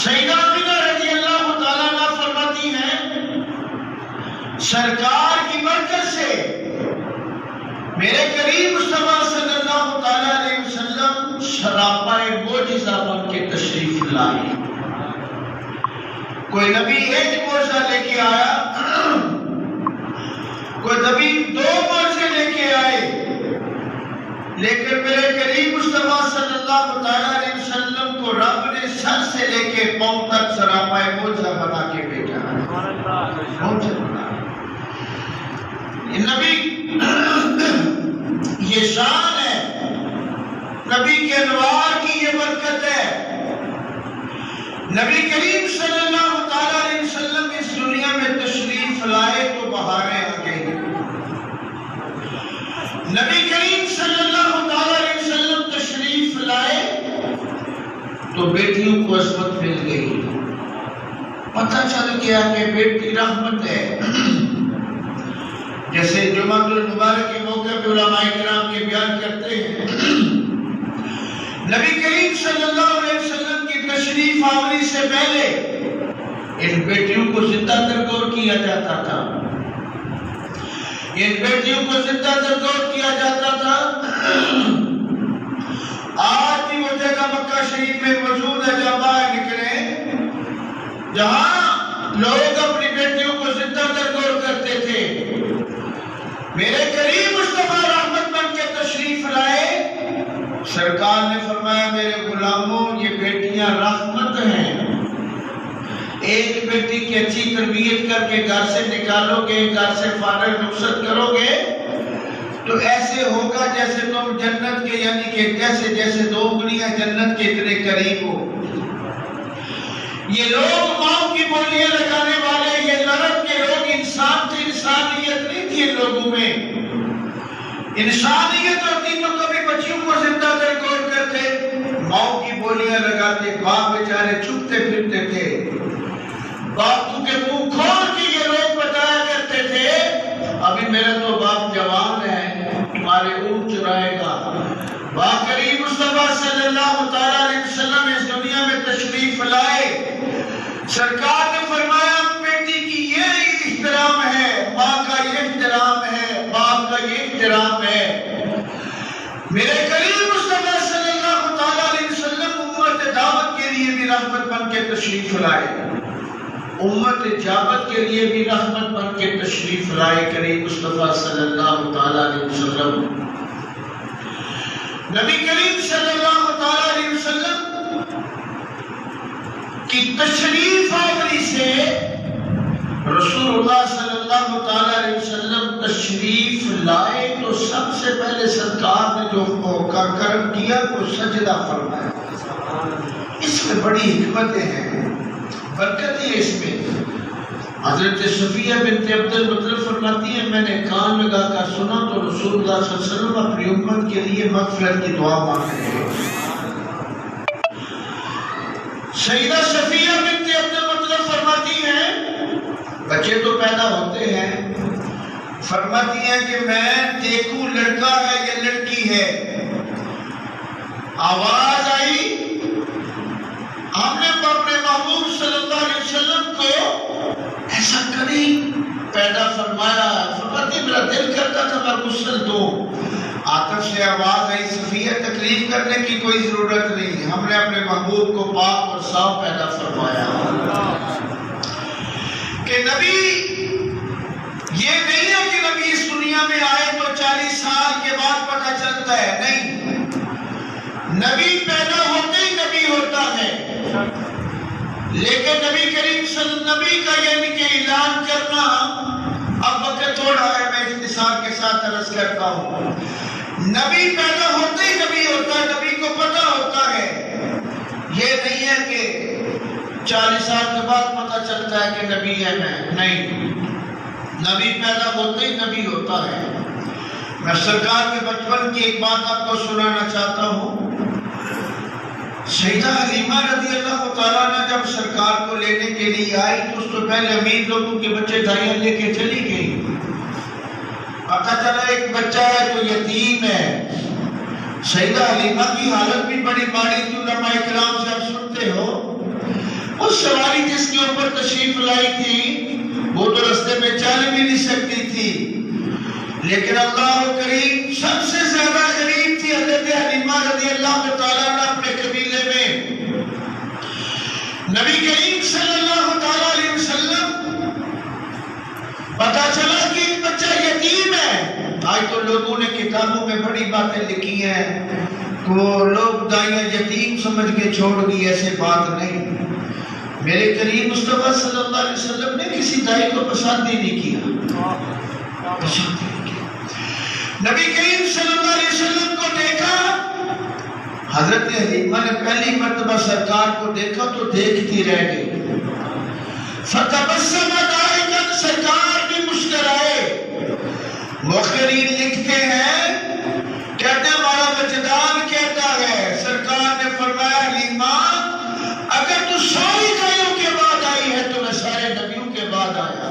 سیدہ آمنہ رضی اللہ تعالیٰ عنہ فرماتی ہیں سرکار کی برکت سے میرے کریم مصطفیٰ صلی اللہ تعالیٰ علیہ وسلم سراپا معجزہ بن کے تشریف لائے۔ کوئی نبی ایک معجزہ لے کے آیا، کوئی نبی دو معجزے لے کے آئے، لیکن میرے کریم مصطفیٰ صلی اللہ تعالیٰ علیہ وسلم کو رب نے سر سے لے کے پاؤں تک سراپا معجزہ بنا کے بھیجا۔ یہ نبی یہ شان ہے، نبی کے انوار کی یہ برکت ہے۔ نبی کریم صلی اللہ تعالیٰ علیہ وسلم اس دنیا میں تشریف لائے تو بہاریں آ گئی۔ نبی کریم صلی اللہ تعالیٰ علیہ وسلم تشریف لائے تو بیٹیوں کو عصمت مل گئی، پتہ چل گیا کہ بیٹی رحمت ہے۔ جیسے جمعہ المبارک کے موقع پہ علماء کرام کے بیان کرتے ہیں، نبی کریم صلی اللہ علیہ وسلم کی تشریف آوری سے پہلے ان بیٹیوں کو زندہ درگور کیا جاتا تھا، ان بیٹیوں کو زندہ درگور کیا جاتا تھا۔ آج بھی وہ جگہ مکہ شریف میں موجود ہے جہاں باہر نکلے، جہاں لوگ اپنی بیٹیوں کو زندہ درگور کرتے تھے۔ میرے کریم مصطفیٰ رحمت بن کے تشریف لائے، سرکار نے فرمایا میرے غلاموں یہ بیٹیاں رحمت ہیں، ایک بیٹی کی اچھی تربیت کر کے گھر سے نکالو گے، گھر سے فارغ رخصت کرو گے تو ایسے ہوگا جیسے تم جنت کے، یعنی کہ جیسے دو انگلیاں جنت کے اتنے قریب ہو۔ یہ لوگ ماں کی بولیاں لگانے والے، یہ لڑک کے لوگ انسان تھے، انسانیت نہیں تھی ان لوگوں میں۔ انسانیت ہوتی تو کبھی بچیوں کو زندہ درگور کرتے، ماں کی بولیاں لگاتے، باپ بیچارے چھپتے پھرتے تھے۔ باپوں کے منہ کھول کے یہ لوگ بتایا کرتے تھے ابھی میرا تو باپ جوان ہے، تمہارے اونٹ چرائے گا۔ باپ کریم مصطفیٰ صلی اللہ تعالیٰ علیہ وسلم اس دنیا میں تشریف لائے، سرکار نے فرمایا بیٹی کی یہ احترام ہے، ماں کا یہ احترام ہے، باپ کا یہ احترام ہے۔ میرے کریم مصطفیٰ صلی اللہ تعالیٰ علیہ وسلم امت دعوت کے لیے بھی رحمت بن کے تشریف لائے، امت اجابت کے لیے بھی رحمت بن کے تشریف لائے کریم مصطفیٰ صلی اللہ تعالیٰ علیہ وسلم۔ نبی کریم صلی اللہ تعالیٰ علیہ وسلم کی تشریف آوری سے رسول اللہ صلی اللہ تعالیٰ علیہ وسلم تشریف لائے تو سب سے پہلے سرکار نے جو کرم کیا وہ سجدہ فرمایا۔ اس میں بڑی حکمتیں ہیں، برکت ہے اس میں۔ حضرت صفیہ بنت عبد المطلب فرماتی ہیں میں نے کان لگا کر سنا تو رسول اللہ صلی اللہ علیہ وسلم اپنی امت کے لیے مغفرت کی دعا مانگ رہے ہیں۔ سیدہ صفیہ بنت عبد المطلب فرماتی ہیں بچے تو پیدا ہوتے ہیں، فرماتی ہیں کہ میں دیکھوں لڑکا ہے یا لڑکی ہے، آواز آئی، ہم نے اپنے محبوب صلی اللہ علیہ وسلم کو ایسا کبھی پیدا فرمایا، فرماتی میرا دل کرتا تھا میں غسل دوں۔ آتف سے آواز آئی صفیہ تکلیف کرنے کی کوئی ضرورت نہیں، ہم نے اپنے محبوب کو پاک اور صاف پیدا فرمایا۔ کہ نبی یہ نہیں ہے کہ نبی اس دنیا میں آئے تو 40 سال کے بعد پتہ چلتا ہے، نہیں، نبی پیدا ہوتے ہی نبی ہوتا ہے، لیکن نبی کریم صلی اللہ علیہ وسلم نبی کا یعنی کہ اعلان کرنا اب وقت تھوڑا ہے، میں اختصار کے ساتھ عرض کرتا ہوں۔ نبی پیدا ہوتے ہی نبی ہوتا ہے، نبی کو پتہ ہوتا ہے، یہ نہیں ہے کہ 40 سال کے بعد پتہ چلتا ہے کہ نبی ہے میں، نہیں، نبی پیدا ہوتے ہی نبی ہوتا ہے۔ میں سرکار کے بچپن کی ایک بات آپ کو سنانا چاہتا ہوں۔ سیدہ حلیمہ رضی اللہ تعالیٰ نے جب سرکار کو لینے کے لیے آئی تو اس تو پہلے امیر لوگوں کے بچے دھائیاں لے کے چلی گئی، پتہ چلا ایک بچہ ہے جو یتیم ہے۔ سیدہ حلیمہ کی حالت بھی بڑی ماڑی تھی، علماء کرام سے آپ سنتے ہو، سواری جس کے اوپر تشریف لائی تھی وہ تو رستے میں چل بھی نہیں سکتی تھی، لیکن اللہ کریم سب سے زیادہ غریب تھی حضرت حلیمہ رضی اللہ تعالیٰ عنہ اپنے قبیلے میں۔ نبی کریم صلی اللہ تعالیٰ علیہ وسلم پتا چلا کہ ایک بچہ یتیم ہے۔ آج تو لوگوں نے کتابوں میں بڑی باتیں لکھی ہیں، وہ لوگ دائیاں یتیم سمجھ کے چھوڑ دی، ایسے بات نہیں۔ میرے کریم مصطفیٰ صلی اللہ علیہ وسلم نے کسی دائی کو پسند ہی نہیں کیا، پسند ہی نہیں کیا۔ نبی کریم صلی اللہ علیہ وسلم کو دیکھا، حضرت حلیمہ نے پہلی مرتبہ سرکار کو دیکھا تو دیکھتی رہ گئی۔ فتبسم ضاحکا، سرکار بھی مسکرائے۔ مؤخرین لکھتے ہیں، کہتے ہیں ہمارا وجدان کہتا ہے، سرکار نے فرمایا حلیمہ اگر تو 100 دائیوں کے بعد آئی ہے تو میں سارے نبیوں کے بعد آیا۔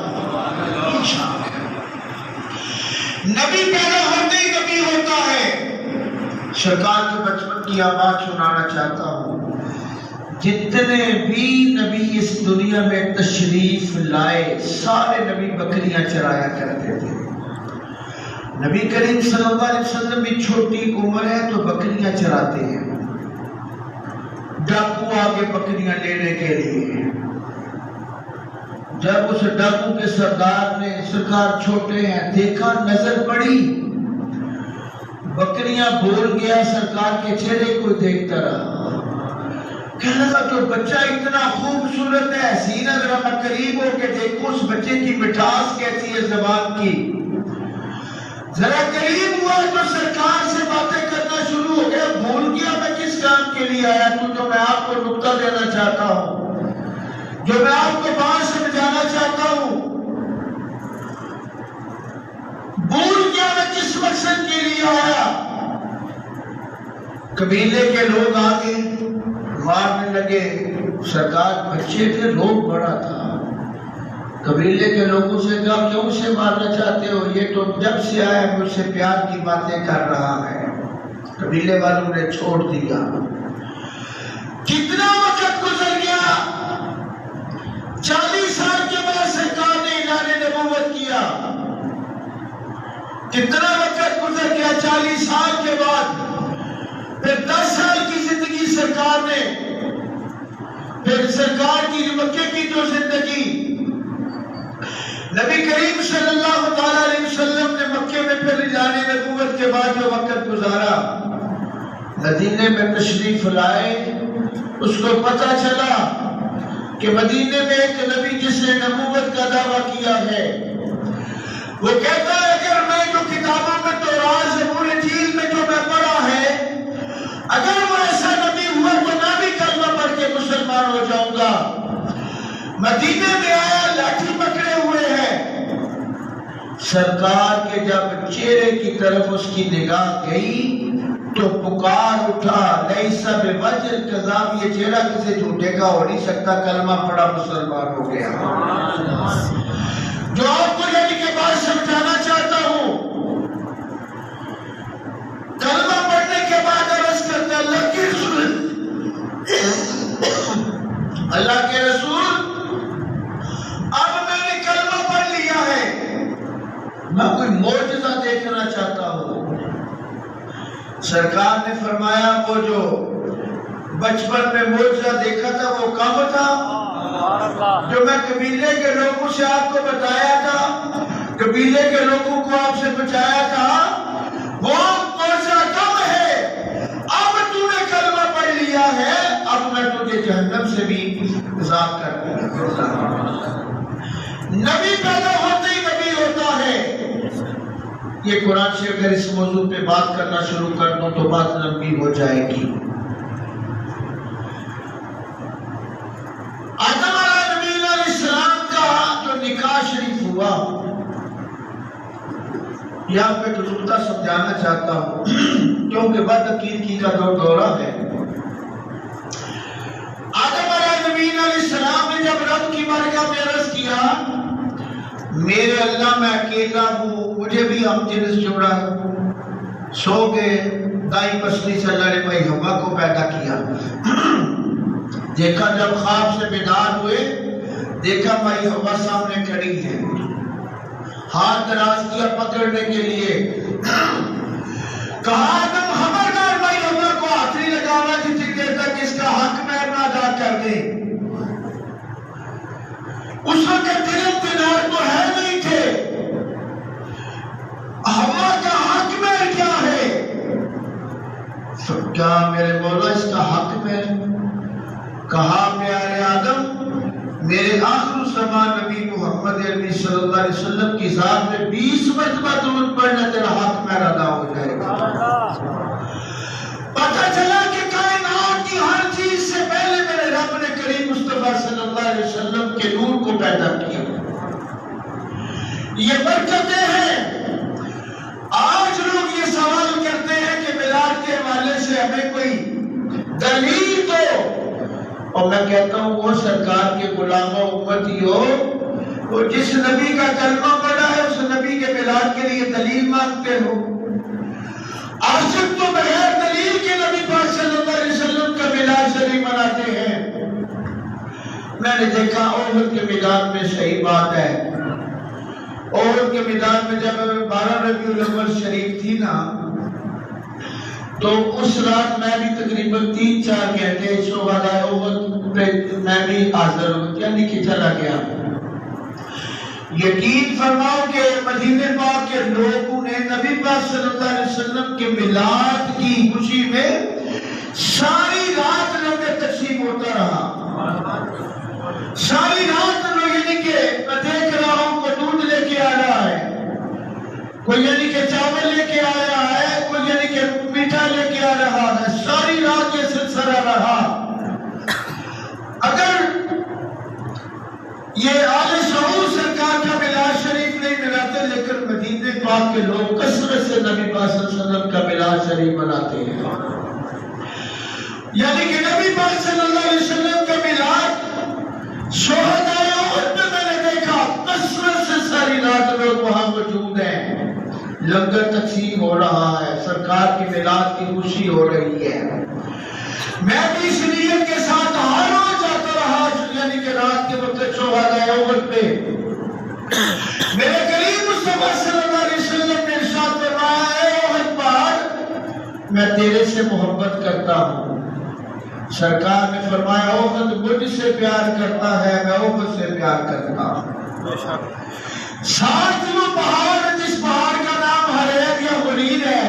نبی پیدا ہوتے ہی نبی ہوتا ہے۔ سرکار کے بچپن کی آواز سنانا چاہتا ہوں۔ جتنے بھی نبی اس دنیا میں تشریف لائے سارے نبی بکریاں چرایا کرتے تھے۔ نبی کریم صلی اللہ علیہ وسلم بھی چھوٹی عمر ہے تو بکریاں چراتے ہیں، ڈاکو آگے بکریاں لینے کے لیے۔ جب اس ڈاکو کے سردار نے سرکار چھوٹے ہیں دیکھا، نظر پڑی، بکریاں بول گیا، سرکار کے چہرے کو دیکھتا رہا، کہنے لگا جو بچہ اتنا خوبصورت ہے، حسین ہے، ذرا میں قریب ہو کے دیکھوں اس بچے کی مٹھاس کیسی ہے زبان کی۔ ذرا قریب ہوا تو سرکار سے باتیں کرنا شروع ہو گیا، بھول گیا میں کس کام کے لیے آیا تو جو میں آپ کو نکتہ دینا چاہتا ہوں، جو میں آپ کو بات سمجھانا چاہتا ہوں، بھول گیا میں کس مقصد کے لیے آیا۔ قبیلے کے لوگ آگے مارنے لگے، سرکار بچے تھے، روگ بڑا تھا۔ قبیلے کے لوگوں سے کہا کیوں سے مارنا چاہتے ہو، یہ تو جب سے آیا مجھ سے پیار کی باتیں کر رہا ہے۔ قبیلے والوں نے چھوڑ دیا۔ کتنا وقت گزر گیا، 40 سال کے بعد سرکار نے اعلان نبوت کیا۔ کتنا وقت گزر گیا، 40 سال کے بعد، پھر 10 سال کی زندگی سرکار نے، پھر سرکار کی مکے کی جو زندگی، نبی کریم صلی اللہ تعالیٰ علیہ وسلم نے مکے میں پھر اعلان نبوت کے بعد جو وقت گزارا، مدینے میں تشریف لائے، اس کو پتہ چلا کہ مدینے میں ایک نبی جس نے نبوت کا دعویٰ کیا ہے، وہ کہتا ہے اگر میں جو کتابوں میں تورات زبور انجیل میں جو میں پڑھا ہے، اگر وہ ایسا نبی ہوا تو میں بھی کلمہ پڑھ کے مسلمان ہو جاؤں گا۔ مدینے میں آیا، لاٹھی پکڑے ہوئے ہیں، سرکار کے جب چہرے کی طرف اس کی نگاہ گئی تو پکار اٹھا، لیس بوجه الکذاب، یہ چہرہ کسی جھوٹے کا ہو نہیں سکتا، کلمہ پڑھا مسلمان ہو گیا۔ جو آپ کو یعنی کہ بات سمجھانا چاہتا ہوں، کلمہ پڑھنے کے بعد عرض کرتے اللہ کے رسول، اللہ کے رسول اب میں نے کلمہ پڑھ لیا ہے، میں کوئی معجزہ دیکھنا چاہتا ہوں۔ سرکار نے فرمایا وہ جو بچپن میں معجزہ دیکھا تھا وہ کب تھا؟ جو میں قبیلے کے لوگوں سے آپ کو بتایا تھا، قبیلے کے لوگوں کو آپ سے بچایا تھا، وہ معجزہ کب ہے؟ اب تو نے کلمہ پڑھ لیا ہے، اب میں تجھے جہنم سے بھی آزاد کر دوں۔ نبی پیدا ہوتے ہی نبی ہوتا ہے۔ یہ قرآن سے اگر اس موضوع پہ بات کرنا شروع کر دوں تو بات لمبی ہو جائے گی۔ آدم علیہ السلام کا جو نکاح شریف ہوا، یہاں پہ تو نکتہ سمجھانا چاہتا ہوں کیونکہ بد عقیدگی کا دورہ ہے۔ آدم علیہ السلام نے جب رب کی بارگاہ میں عرض کیا میرے اللہ میں اکیلا ہوں، مجھے بھی ہم جنس جوڑا، سو گئے، دائیں پسلی سے اللہ نے بھائی ہوا کو پیدا کیا۔ دیکھا جب خواب سے بیدار ہوئے، دیکھا مائی حوا سامنے کھڑی ہے، ہاتھ دراز کیا پکڑنے کے لیے، کہا آدم خبردار مائی حوا کو ہاتھ نہیں لگانا جتنی دیر تک اس کا حق میں نہ ادا کر دے۔ اس وقت دل دینار تو ہے نہیں تھے، حوا کا حق میں کیا ہے؟ کیا میرے مولا اس کا حق میں؟ کہا پیارے آدم، میرے آخر الزمان نبی محمد عربی صلی اللہ علیہ وسلم کی ذات میں 20 مرتبہ درود پڑھنا تیرا حق میں ادا ہو جائے گا۔ پتہ چلا کہ کائنات کی ہر چیز سے پہلے میرے رب نے کریم مصطفیٰ صلی اللہ علیہ وسلم کے نور کو پیدا کیا۔ یہ برکتیں ہیں۔ آج لوگ یہ سوال کرتے ہیں کہ میلاد کے حوالے سے ہمیں کوئی دلیل دو، اور میں کہتا ہوں وہ سرکار کے غلاموں امتیوں، وہ جس نبی کا کلمہ پڑھا ہے اس نبی کے میلاد کے لیے دلیل مانگتے ہو؟ عاشق تو بغیر دلیل کے نبی پاک صلی اللہ علیہ وسلم کا میلاد شریف مناتے ہیں۔ میں نے دیکھا احد کے میدان میں صحیح بات ہے، احد کے میدان میں جب 12 ربیع الاول شریف تھی نا، تو اس رات میں بھی تقریباً 3-4 گھنٹے شہدائے احد پہ میں بھی حاضر ہوں، یعنی کہ چلا گیا۔ یقین فرماؤ کہ مدینے پاک کے لوگوں نے نبی پاک صلی اللہ علیہ وسلم کے میلاد کی خوشی میں ساری رات لنگر تقسیم ہوتا رہا، ساری رات لوگ، یعنی کہ میں دیکھ رہا ہوں کوئی دودھ لے کے آ رہا ہے، کوئی یعنی کہ چاول لے کے آ رہا ہے، کوئی یعنی کہ میٹھا لے کے آ رہا ہے، ساری رات یہ سلسلہ رہا۔ اگر یہ آل شعور سرکار کا میلاد شریف نہیں مناتے، لیکن مدینے پاک کے لوگ کثرت سے نبی پاک صلی اللہ علیہ وسلم کا میلاد شریف مناتے ہیں، یعنی کہ نبی پاک صلی اللہ علیہ وسلم کا میلاد شہدائے احد میں نے دیکھا کثرت سے ساری رات لوگ وہاں موجود ہیں، لنگر تقسیم ہو رہا ہے، سرکار کی میلاد کی خوشی ہو رہی ہے۔ میں بھی اس نیت کے ساتھ ہر روز جاتا رہا، یعنی کہ رات کے وقت شہدائے احد پہ میرے کریم مصطفیٰ صلی اللہ علیہ وسلم نے ارشاد فرمایا، اے احد پہاڑ میں تیرے سے محبت کرتا ہوں۔ سرکار نے فرمایا احد مجھ سے پیار کرتا ہے، میں احد سے پیار کرتا ہوں۔ ساتھ وہ پہاڑ جس پہاڑ کا نام حریر یا غریر ہے،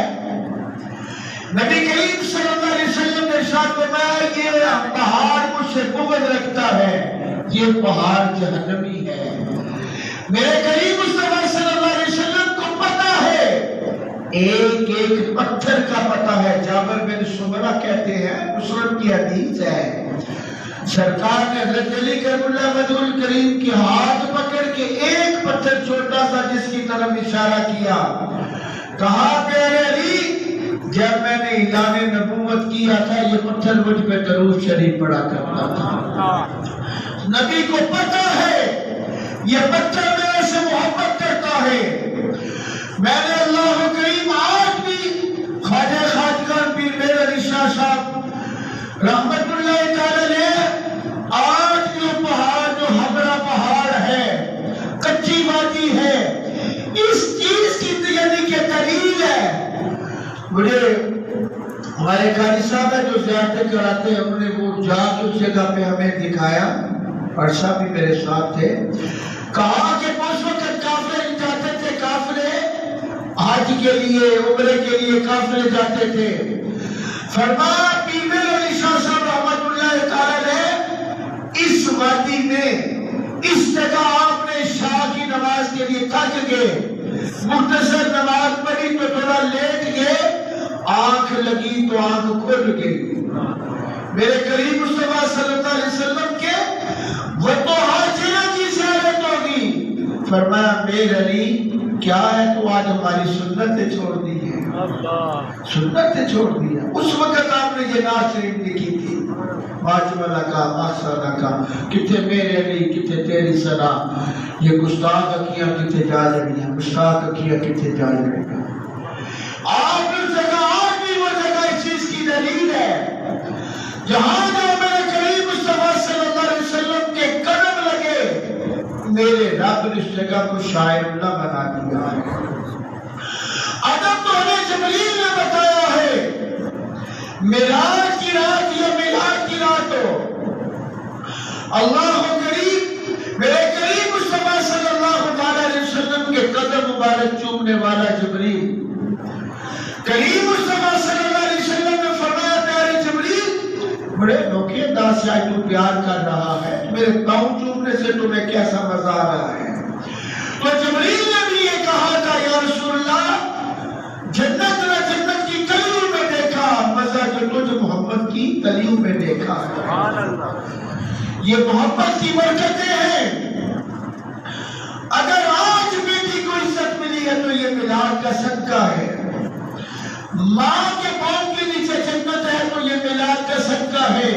نبی کریم صلی اللہ علیہ وسلم نے ارشاد فرمایا یہ پہاڑ مجھ سے بغض رکھتا ہے، یہ پہاڑ جہنمی ہے۔ میرے کریم مصطفیٰ صلی اللہ علیہ وسلم کو پتہ ہے، ایک ایک پتھر کا پتہ ہے۔ جابر بن سمرہ کہتے ہیں، مسلم کی حدیث ہے، سرکار نے حضرت علی کرم اللہ وجہ الکریم کے ہاتھ پکڑ کے ایک پتھر چھوٹا سا جس کی طرف اشارہ کیا، کہا پیارے علی جب میں نے اعلان نبوت کیا تھا یہ پتھر مجھ پہ درود شریف پڑھا کرتا تھا۔ نبی کو پتہ ہے یہ پتھر میرے سے محبت کرتا ہے۔ میں نے اللہ کریم آج بھی خواجہ خواجگان پیر میرے علی شاہ صاحب رحمت اللہ تعالی علیہ، آج جو پہاڑ جو ہبرا پہاڑ ہے، کچی وادی ہے، اس چیز کی یعنی کہ دلیل ہے۔ مجھے ہمارے قاری صاحب ہے جو زیارتیں کراتے ہیں، انہوں نے وہ جا کے اس جگہ پہ ہمیں دکھایا، اور صاحب بھی میرے ساتھ تھے، کہا کہ اس وقت کافرے جاتے تھے، کافرے حج کے لیے عمرے کے لیے کافرے جاتے تھے۔ فرمایا پیر میرے علی شاہ صاحب رحمت اللہ تعالی علیہ اس وادی میں اس جگہ آپ نے شاہ کی نماز کے لیے تھک گئے، مختصر نماز پڑھی تو تھوڑا لیٹ گئے، آنکھ لگی تو آنکھ کھل گئی۔ میرے کریم مصطفیٰ صلی اللہ علیہ وسلم کے وہ تو حاجرہ کی زیارت ہوگی۔ فرمایا میرے علی کیا ہے تو آج ہماری سنتیں چھوڑ دی ہیں، سنتیں چھوڑ دی ہیں۔ اس وقت آپ نے یہ نعت شریف لکھی تھی، ماجملہ کا مقصدہ کا، کتھے میرے علی کتھے تیری سنا، یہ گستاخ اکھیاں کتھے جا جڑیاں، گستاخ اکھیاں کتھے جا جڑیاں۔ آپ اس جگہ آج بھی وہ جگہ اس چیز کی دلیل ہے، جہاں جو میرے کریم مصطفیٰ میرے رب نے اس جگہ کو شاعر اللہ بنا دیا ہے۔ ادب تو ہمیں جبریل نے بتایا ہے، معراج کی رات یا معراج کی رات ہو، اللہ کریم میرے کریم مصطفیٰ صلی اللہ علیہ وسلم کے قدم مبارک چومنے والا جبریل، کریم مصطفیٰ صلی اللہ علیہ وسلم نے فرمایا پیارے جبریل بڑے انوکھے انداز سے آج تو پیار کر رہا ہے، میرے پاؤں چومنے سے تمہیں کیسا مزہ آ رہا ہے؟ تو جبریل نے بھی یہ کہا تھا یا رسول اللہ جنت نے جنت کی کلیوں میں دیکھا مزہ جو تجھ محمد کی کلیوں میں دیکھا ہے۔ یہ محبت کی برکتیں ہیں۔ اگر آج بیٹی کو عزت ملی ہے تو یہ میلاد کا صدقہ ہے، ماں کے پاؤں کے نیچے جنت ہے تو یہ میلاد کا صدقہ ہے،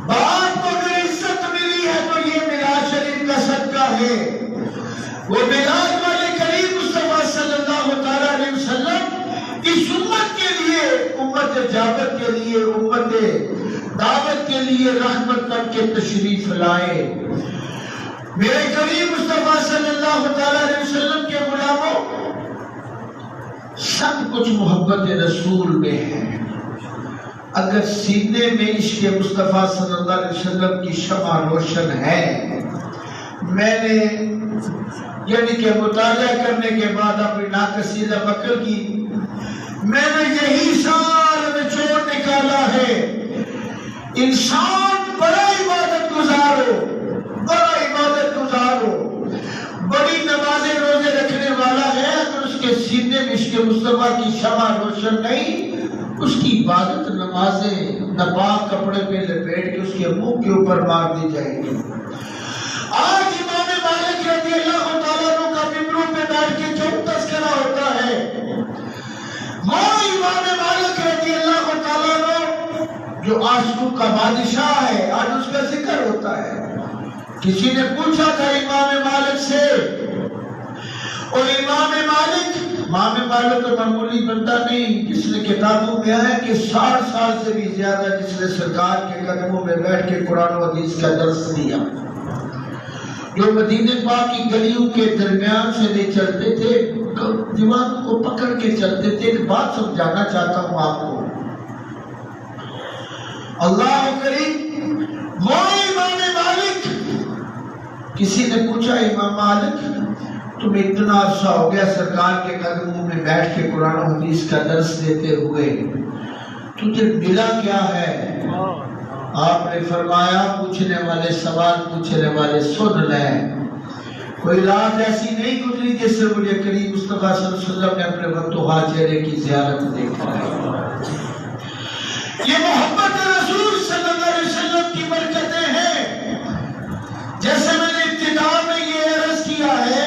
باپ کو اگر عزت ملی ہے تو یہ میلاد شریف کا صدقہ ہے۔ وہ میلاد والے کریم مصطفیٰ صلی اللہ علیہ وسلم اس امت کے لیے، امت اجابت کے لیے، امت دعوت کے لیے رحمت کر کے تشریف لائے۔ میرے کریم مصطفیٰ صلی اللہ علیہ وسلم کے غلاموں، سب کچھ محبت رسول میں ہے۔ اگر سینے میں عشق مصطفیٰ صلی اللہ علیہ وسلم کی شمع روشن ہے، میں نے یعنی کہ مطالعہ کرنے کے بعد اپنی ناقصیدہ بکر کی میں نے یہی سال نچوڑ نکالا ہے، انسان بڑا عبادت گزارو، بڑا عبادت گزارو، بڑی نمازیں روزے رکھنے والا ہے، اگر اس کے سینے میں عشق مصطفیٰ کی شمع روشن نہیں، اس کی عبادت نمازیں ناپاک کپڑے پہ لپیٹ کے اس کے منہ کے اوپر مار دی جائیں گی۔ آج امام مالک رضی اللہ تعالیٰ عنہ کا ممبروں پہ بیٹھ کے جو تذکرہ ہوتا ہے، وہ امام مالک رضی اللہ تعالیٰ عنہ جو عاشقوں کا بادشاہ ہے، آج اس کا ذکر ہوتا ہے۔ کسی نے پوچھا تھا امام مالک سے، اور امام مالک تو معمولی بندہ نہیں، جس نے کتابوں میں آیا کہ 60 سال سے بھی زیادہ جس نے سرکار کے قدموں میں بیٹھ کے قرآن و حدیث کا درس دیا، جو مدینہ پاک کی گلیوں کے درمیان سے نہیں چلتے تھے، دیوار کو پکڑ کے چلتے تھے۔ ایک بات سمجھانا چاہتا ہوں آپ کو، اللہ کریم وہ امام مالک، کسی نے پوچھا امام مالک تم اتنا عرصہ ہو گیا سرکار کے قدموں میں بیٹھ کے قرآن و حدیث کا درس دیتے ہوئے، تجھے ملا کیا ہے؟ آپ نے فرمایا پوچھنے والے سوال پوچھنے والے سن لیں، کوئی رات ایسی نہیں گزری جس سے مجھے کریم مصطفیٰ صلی اللہ علیہ وسلم نے اپنے وقتوہا چہرے کی زیارت دیکھا ہے۔ یہ محبت رسول صلی اللہ علیہ وسلم کی برکتیں ہیں۔ جیسے میں نے ابتدا میں یہ عرض کیا ہے،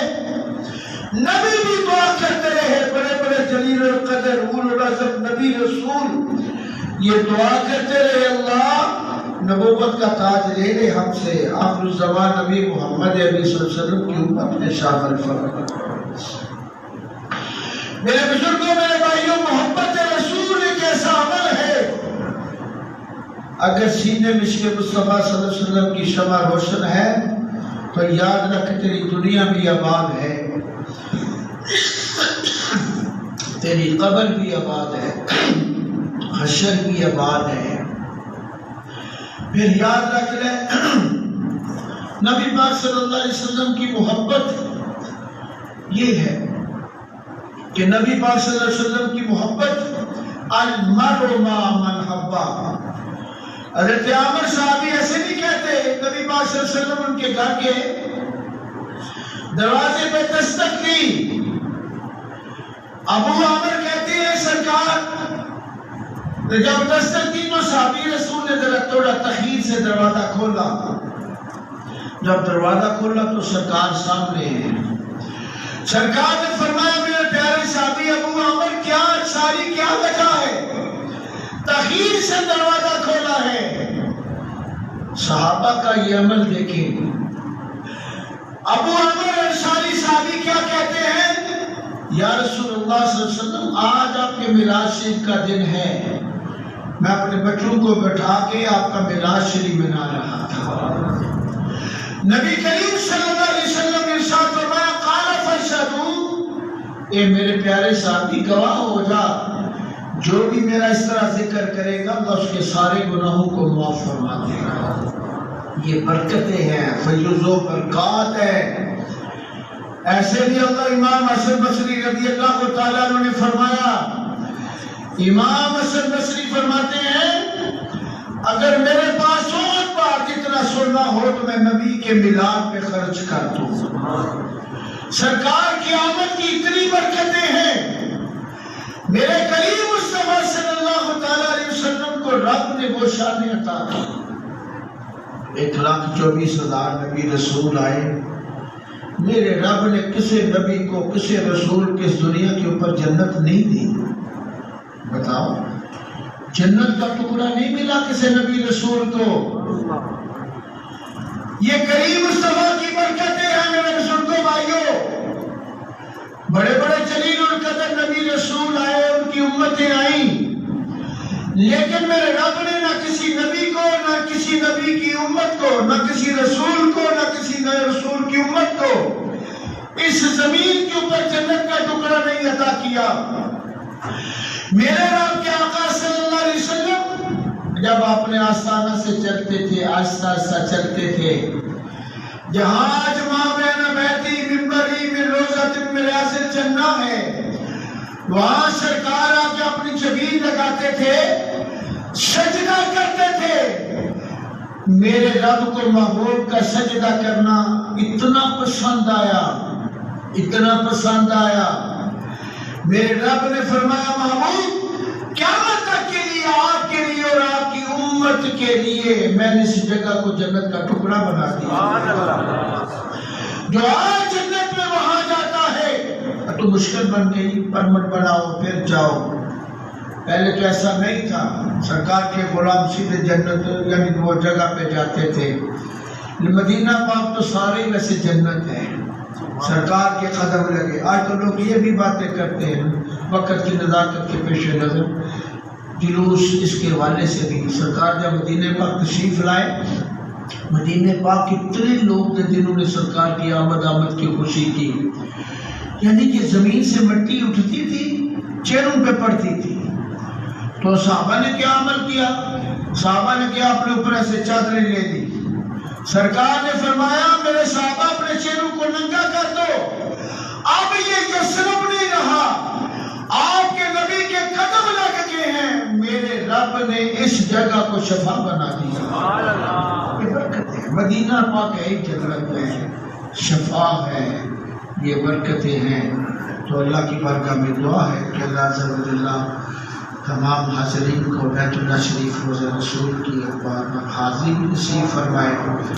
نبی بھی دعا کرتے رہے، بڑے بڑے جلیل القدر اولو العزم نبی رسول یہ دعا کرتے رہے، اللہ نبوت کا تاج لے لے ہم سے، آخر الزمان نبی محمد علیہ وسلم کی امت میں شامل فرما۔ میرے بزرگوں، میرے بھائیوں، محبت رسول ایک ایسا عمل ہے، اگر سینے میں عشق مصطفیٰ صلی اللہ علیہ وسلم کی شمع روشن ہے تو یاد رکھ تیری دنیا بھی آباد ہے، تیری قبر بھی آباد ہے، حشر بھی آباد ہے۔ پھر یاد رکھ لے نبی پاک صلی اللہ علیہ وسلم کی محبت یہ ہے کہ نبی پاک صلی اللہ علیہ وسلم کی محبت المرء مع من حبا۔ حضرت عامر صحابی ایسے نہیں کہتے، نبی پاک صلی اللہ علیہ وسلم ان کے گھر کے دروازے پہ دستک دی، ابو عامر کہتے ہیں سرکار جب دستک دی تو صحابی رسول نے ذرا تھوڑا تخیر سے دروازہ کھولا، جب دروازہ کھولا تو سرکار سامنے ہیں۔ سرکار نے فرمایا میرے پیارے صحابی ابو عامر کیا ساری کیا وجہ ہے؟ تخیر سے دروازہ کھولا ہے۔ صحابہ کا یہ عمل دیکھیں، ابو عامر انصاری صحابی کیا کہتے ہیں؟ یا رسول اللہ صلی اللہ علیہ وسلم آج آپ کے میراث شریف کا دن ہے، میں اپنے بچوں کو بٹھا کے آپ کا میراث شریف منا رہا تھا، نبی کریم صلی اللہ علیہ وسلم ارشاد فرمایا قال فاشهدوا، اے میرے پیارے ساتھی گواہ ہو جا، جو بھی میرا اس طرح ذکر کرے گا اللہ اس کے سارے گناہوں کو معاف فرما دے گا۔ یہ برکتیں ہیں، فیض و برکات ہے۔ ایسے بھی اللہ امام حسن بصری رضی اللہ تعالیٰ عنہ نے فرمایا، امام حسن بصری فرماتے ہیں اگر میرے پاس اور بار جتنا سننا ہو تو میں نبی کے میلاد پہ خرچ کر دوں۔ سرکار کی آمد کی اتنی برکتیں ہیں، میرے کریم مصطفیٰ صلی اللہ تعالیٰ علیہ وسلم کو رب نے وہ شان عطا کی۔ 1,24,000 نبی رسول آئے، میرے رب نے کسی نبی کو کسی رسول کے اس دنیا کے اوپر جنت نہیں دی۔ بتاؤ، جنت کا ٹکڑا نہیں ملا کسی نبی رسول کو۔ یہ کریم مصطفیٰ کی برکتیں ہیں میرے بزرگوں بھائیوں۔ بڑے بڑے جلیل القدر نبی رسول آئے، ان کی امتیں آئیں، لیکن میرے رب نے نہ کسی نبی کو، نہ کسی نبی کی امت کو، نہ کسی رسول کو، نہ کسی نئے رسول کی امت کو اس زمین کے اوپر جنت کا ٹکڑا نہیں عطا کیا۔ میرے رب کے آقا صلی اللہ علیہ وسلم جب اپنے آستانہ سے چلتے تھے، آہستہ آہستہ چلتے تھے، جہاں آج ماں بین بیتی منبری من روضۃ من ریاض الجنہ ہے، وہاں سرکار آ کے اپنی جبین لگاتے تھے، سجدہ کرتے تھے۔ میرے رب کو محبوب کا سجدہ کرنا اتنا پسند آیا، اتنا پسند آیا، میرے رب نے فرمایا محبوب قیامت تک کے لیے، آپ کے لیے اور آپ کی امت کے لیے میں نے اس جگہ کو جنت کا ٹکڑا بنا دیا۔ جو آج جنت میں وہاں جاتا ہے تو مشکل بن گئی، پرمٹ بناؤ پھر جاؤ۔ پہلے تو ایسا نہیں تھا، سرکار کے غلام سیدھے جنت یعنی وہ جگہ پہ جاتے تھے۔ مدینہ پاک تو سارے ویسے جنت ہے، سرکار کے قدم لگے۔ آج تو لوگ یہ بھی باتیں کرتے ہیں وقت کی نزاکت کے پیش نظر، جلوس اس کے حوالے سے بھی۔ سرکار جب مدینہ پاک تشریف لائے، مدینہ پاک کتنے لوگ تھے جنہوں نے سرکار کی آمد کی خوشی کی، یعنی کہ زمین سے مٹی اٹھتی تھی، چہروں پہ پڑتی تھی۔ تو صحابہ نے کیا عمل کیا؟ صحابہ نے کیا اپنے اوپر ایسے چادریں لے لی۔ سرکار نے فرمایا میرے صحابہ اپنے چہروں کو ننگا کر دو، اب یہ یثرب نہیں رہا، آپ کے نبی کے قدم لگ گئے ہیں، میرے رب نے اس جگہ کو شفا بنا دیا۔ یہ برکتیں ہیں، مدینہ پاک ایک جنت ہے، شفا ہے، یہ برکتیں ہیں۔ تو اللہ کی بارگاہ میں دعا ہے کہ اللہ عز و جل تمام حاضرین کو بیت اللہ شریف روزہ رسول کی اخبار میں حاضری بھی نصیب فرمائے۔